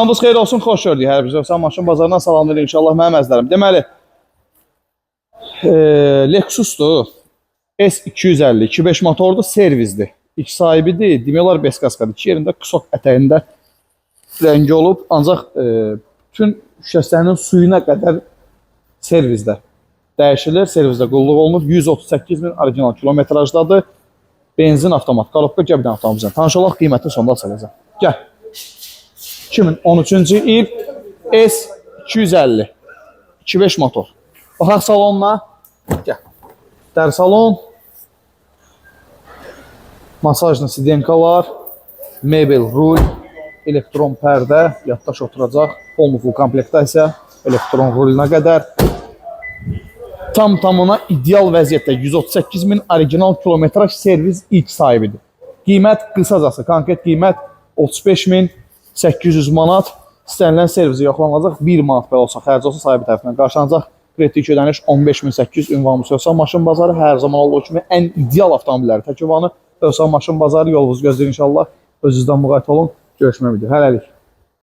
Hamınız xeyir olsun, xoş gördük hər birinizi. Özsən maşın bazarından salamlayırıq inşallah mənim əzlərim. Deməli, Lexus'dur. S250, 2.5 motordur, servisdir. İlk sahibidir, demək olar beskaskadır. İki yerində qısok ətəyində rəngi olub, ancaq bütün şəslərinin suyuna qədər servisdə dəyişilir, servisdə qulluq olunur. 138.000 orijinal kilometrajdadır. Benzin avtomat, qalobka gəbdən avtomobilizdən. Tanış olaq, qiyməti sonda açılacaq. Gəl. 2013-cü il S250 2.5 motor. Baxaq salonuna. Gəl. Dər salon. Masajlı sidenkalar. Mebel, rul. Elektron pərdə. Yaddaş oturacaq. Full komplektasiya. Elektron ruluna qədər. Tam-tamına ideal vəziyyətdə 138.000 orijinal kilometraj servis ilk sahibidir. Qiymət qısacası, konkret qiymət 35.800 manat. İstənilən servisi yoxlanılacaq. 1 manat belə olsa, xərc olsa sahibi tərəfindən qarşılanacaq. Kreditik ödəniş 15.800 ünvanımız Özsan Maşın Bazarı. Hər zaman olduğu kimi ən ideal avtomobilləri təklif edir. Özsan Maşın Bazarı yolunuz gözləyir inşallah. Özünüzdən müğayət olun. Görüşmək üzrə. Hələlik.